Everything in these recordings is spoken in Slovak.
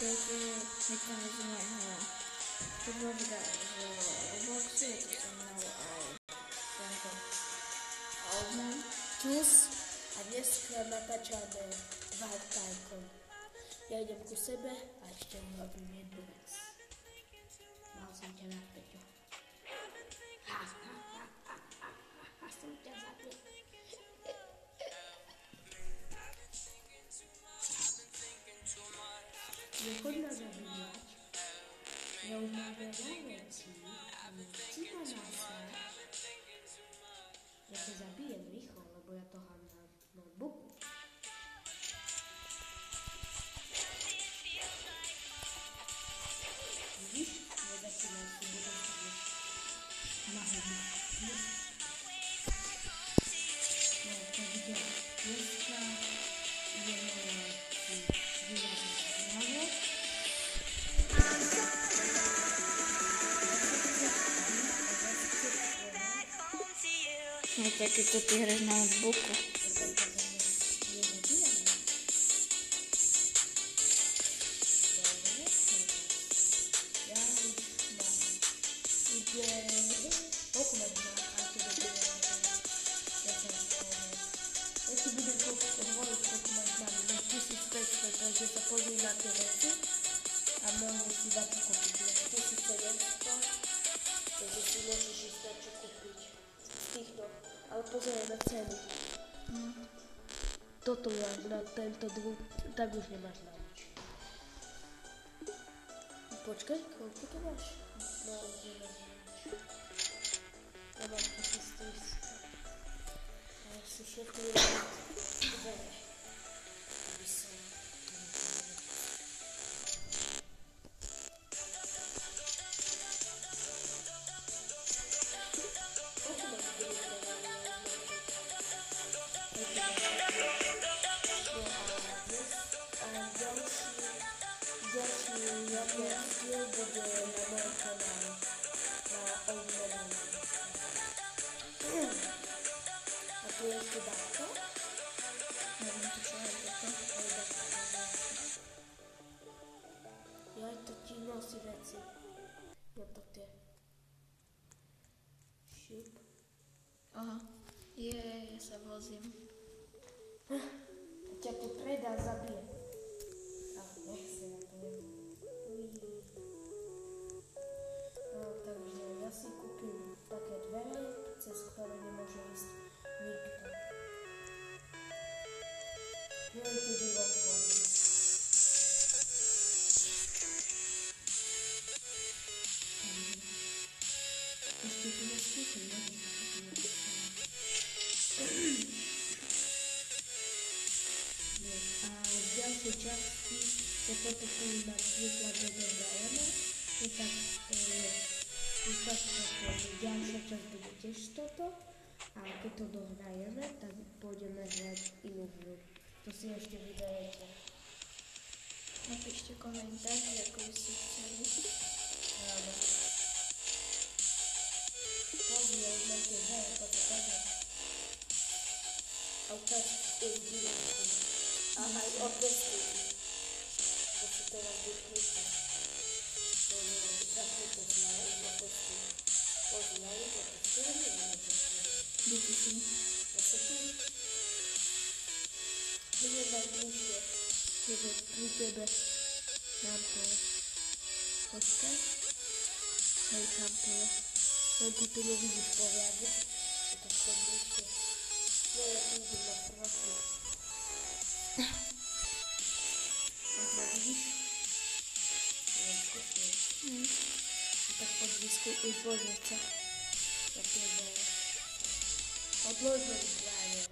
Takže nechám z mojho podložka z Robloxu, je to som mal aj tento album Tus a dneska natáčame Valtajkom. Ja idem ku sebe a ešte robím jednu vec. Mal som ťa na Peťo. Som ťa zabil. Nechoď ma zabíjať. Ja už mám veľa vecí. Nechci ma nasať. Ja ťa zabijem rýchlo, lebo ja to mám na notebooku. Vidíš? Nezačínaj si, budem sa byť na hodinu. No, takže dneska ideme si vyjadniť hlavne. No tak ako ty hráš na notebooku. Takže sa pozri na tie veci a môžeš si dať čo kúpiť. 1700, takže si môžeš ísť dať čo kúpiť z týchto. Ale pozri na ceny. Toto máš na tento druh, tak už nemáš na nič. Počkaj, koľko to máš? No, už nemáš na nič. Ja mám 1300. A si všetko vybereš. Bude na môj kanál na odmenenie. A tu je ešte dáko? Neviem, to čo je toto. Ja to ti nosí veci. No to tie. Šip. Aha. Ja sa vozím. Ťa tu predá, zabije. Ale nechce, ja to neviem. Takže ja si kúpim také dvere, cez ktoré nemôže ísť nikto. Veľký divok poviem. Ešte tu neskúšam, neviem, a v ďalšej časti, keď toto tu napríklad dohrajeme, tak ďalšia časť bude tiež toto a keď to dohrajeme, tak pôjdeme hrať inú hru. To si ešte vyberete. Napíšte komentár, ako by ste chceli. Áno. Pozri, ja už mám tie hry, toto také. A ukáž divákom. A aj odvestujú. To si teraz vyklúča. Zapnite si na uzapočtu. Pozri, na uzapočtu, nie na uzapočtu. Díky si. Započtu. Bude najbližšie, keď pri tebe nám to je. Počkaj. Hej, tam to je. Len ty to nevidíš poriadne. Je to skôr bližšie. No ja tu vidím na strachu. Možno vidíš? Tak podvyskuj, pozrieť sa. Tak je veľa. Odložme zbranie.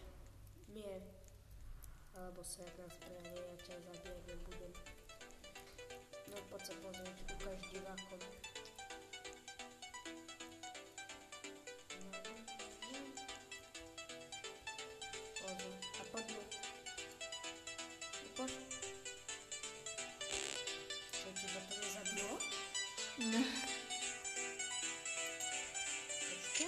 Mier. Alebo svet nás zbranie, ja ťa zabijať nebudem. No poď sa pozrieť, ukáž divákom. Pozri. A poďme. Poď. Čo ti to nezabilo? No. Ešte?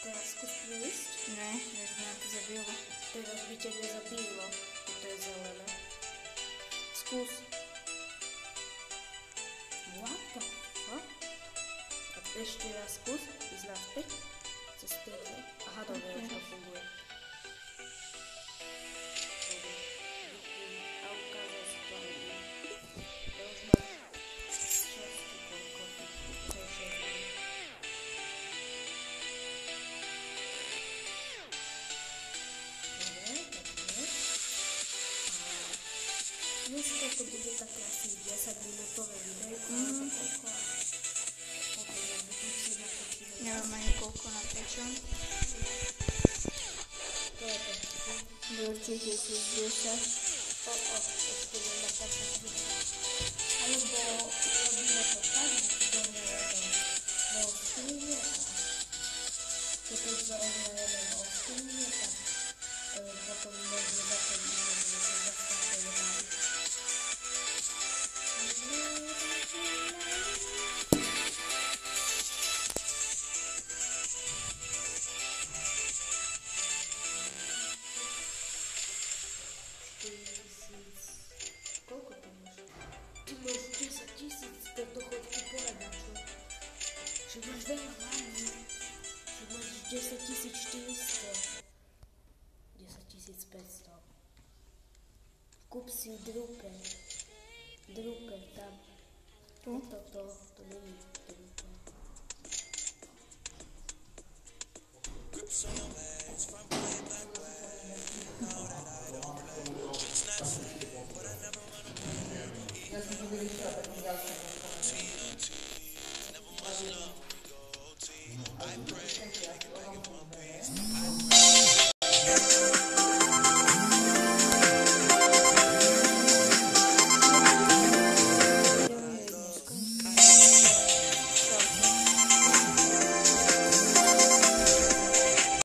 Teraz skús prísť? Ne, už ma to zabilo. Teraz by ťa nezabilo, to je zelené. Skús. ešte raz spust, ísť naspäť, cez tieto. Aha, dobre, už to funguje. A ukázal si to aj mi. To už máš časti koľko, to je 6 dní. Dobre, pekne. Dneska to bude také asi 10-minútové videjko, alebo koľko, a potom si natočíme. Neviem ani koľko natočím. To je to. Určite si 10. Ešte len na také chvíľa. Alebo robíme to tak, že si dohľadám vo skrine a keď dohľadám vo skrine, tak potom môžeme začať iné, že to zastavíme dáli. Koľko to máš? Ty máš 10 000, tak to choď kupovať na čo? Že máš veľa hlavní. Že máš 10 400. 10 500. Kúp si druper. Druper tam. Tu? To není druper. Ja som to vyšla, tak som